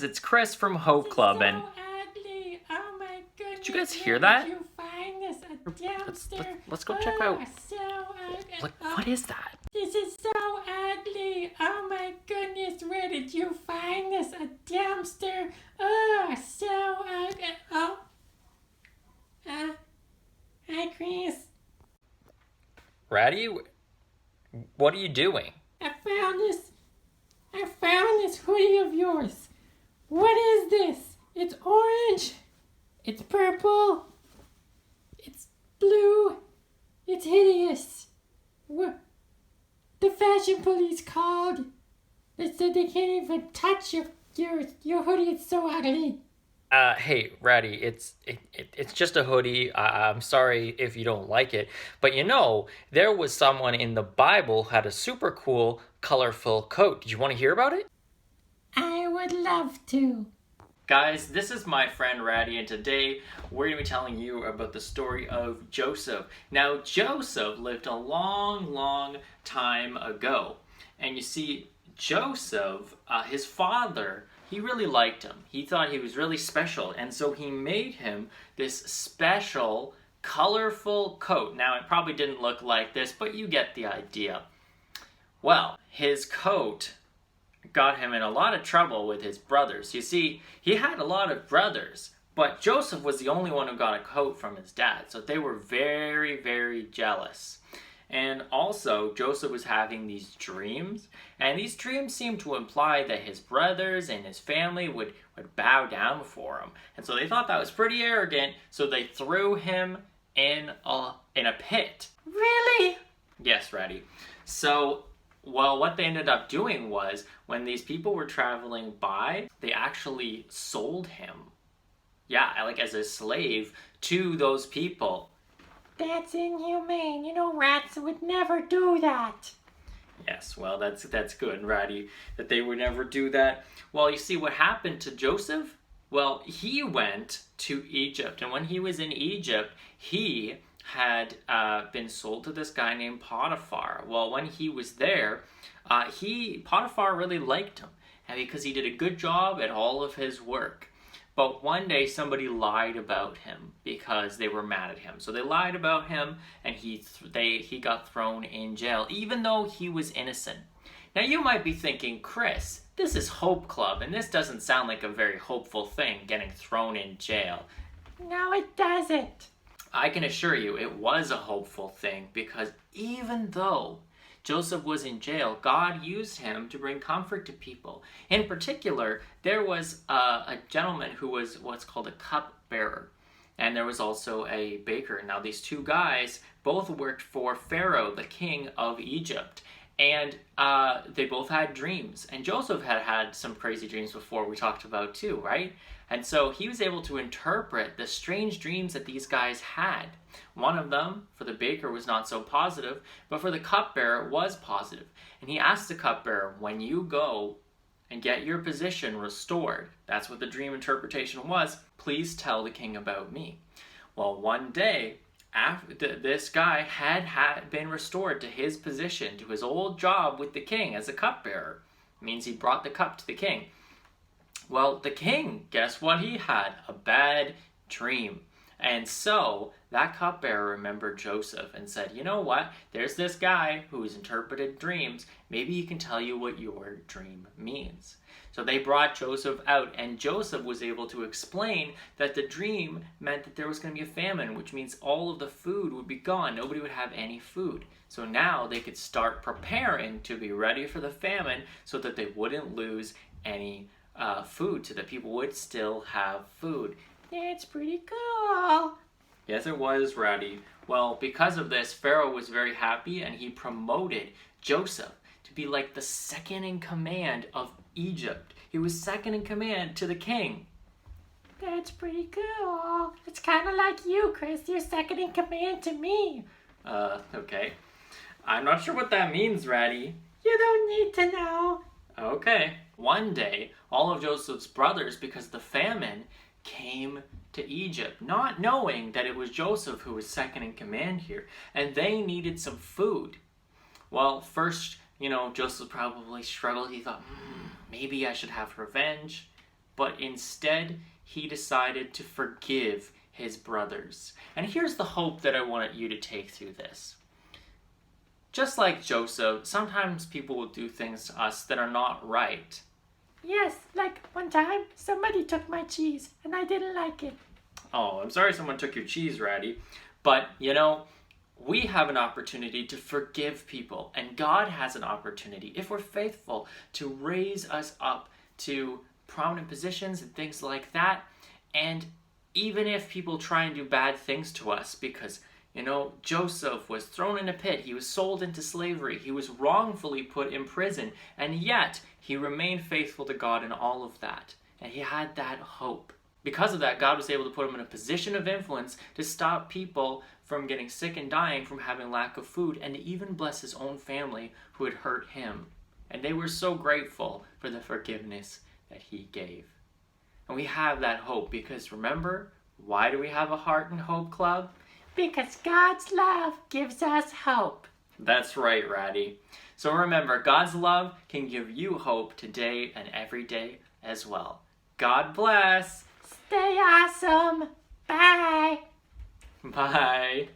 It's Chris from Hope Club, and ugly. Oh my goodness. did you guys hear that? Did you find this a dumpster? Let's go check out. So ugly. What is that? This is so ugly. Oh my goodness. Where did you find this? A dumpster? Oh, so ugly. Oh. Hi, Chris. Ratty, what are you doing? I found this hoodie of yours. What is this? It's orange. It's purple. It's blue. It's hideous. What? The fashion police called. They said they can't even touch your hoodie. It's so ugly. Hey, Ratty, it's just a hoodie. I'm sorry if you don't like it, but there was someone in the Bible who had a super cool, colorful coat. Did you want to hear about it? I would love to. Guys, this is my friend Ratty, and today we're going to be telling you about the story of Joseph. Now, Joseph lived a long, long time ago, and you see, Joseph, his father, he really liked him. He thought he was really special, and so he made him this special, colorful coat. Now, it probably didn't look like this, but you get the idea. Well, his coat got him in a lot of trouble with his brothers. You see, he had a lot of brothers, but Joseph was the only one who got a coat from his dad, so they were very, very jealous. And also, Joseph was having these dreams, and these dreams seemed to imply that his brothers and his family would bow down before him. And so they thought that was pretty arrogant, so they threw him in a pit. Really? Yes, Ratty. So, well, what they ended up doing was, when these people were traveling by, they actually sold him. Yeah, like as a slave to those people. That's inhumane. Rats would never do that. Yes, well, that's good, Ratty, that they would never do that. Well, you see what happened to Joseph? Well, he went to Egypt, and when he was in Egypt, he had been sold to this guy named Potiphar. Well, when he was there, Potiphar really liked him, and because he did a good job at all of his work. But one day somebody lied about him because they were mad at him. So they lied about him, and he got thrown in jail, even though he was innocent. Now you might be thinking, Chris, this is Hope Club, and this doesn't sound like a very hopeful thing, getting thrown in jail. No, it doesn't. I can assure you it was a hopeful thing, because even though Joseph was in jail, God used him to bring comfort to people. In particular, there was a gentleman who was what's called a cupbearer, and there was also a baker. Now, these two guys both worked for Pharaoh, the king of Egypt, and they both had dreams. And Joseph had some crazy dreams before we talked about too, right? And so he was able to interpret the strange dreams that these guys had. One of them, for the baker, was not so positive, but for the cupbearer, was positive. And he asked the cupbearer, when you go and get your position restored, that's what the dream interpretation was, please tell the king about me. Well, one day, after this guy had been restored to his position, to his old job with the king as a cupbearer. It means he brought the cup to the king. Well, the king, guess what he had? A bad dream. And so that cupbearer remembered Joseph and said, you know what? There's this guy who's interpreted dreams. Maybe he can tell you what your dream means. So they brought Joseph out, and Joseph was able to explain that the dream meant that there was going to be a famine, which means all of the food would be gone. Nobody would have any food. So now they could start preparing to be ready for the famine so that they wouldn't lose any food, so that people would still have food. That's pretty cool. Yes, it was, Ratty. Well, because of this, Pharaoh was very happy, and he promoted Joseph to be like the second in command of Egypt. He was second in command to the king. That's pretty cool. It's kind of like you, Chris. You're second in command to me. Okay. I'm not sure what that means, Ratty. You don't need to know. Okay. One day, all of Joseph's brothers, because of the famine, came to Egypt, not knowing that it was Joseph who was second in command here, and they needed some food. Well, first, Joseph probably struggled. He thought, maybe I should have revenge. but instead he decided to forgive his brothers. And here's the hope that I want you to take through this. Just like Joseph, sometimes people will do things to us that are not right. Yes, like one time somebody took my cheese and I didn't like it. Oh, I'm sorry someone took your cheese, Ratty. But, we have an opportunity to forgive people. And God has an opportunity, if we're faithful, to raise us up to prominent positions and things like that. And even if people try and do bad things to us, because, Joseph was thrown in a pit. He was sold into slavery. He was wrongfully put in prison. And yet, he remained faithful to God in all of that. And he had that hope. Because of that, God was able to put him in a position of influence to stop people from getting sick and dying from having lack of food, and to even bless his own family who had hurt him. And they were so grateful for the forgiveness that he gave. And we have that hope because, remember, why do we have a Heart and Hope Club? Because God's love gives us hope. That's right, Ratty. So remember, God's love can give you hope today and every day as well. God bless. Stay awesome. Bye. Bye.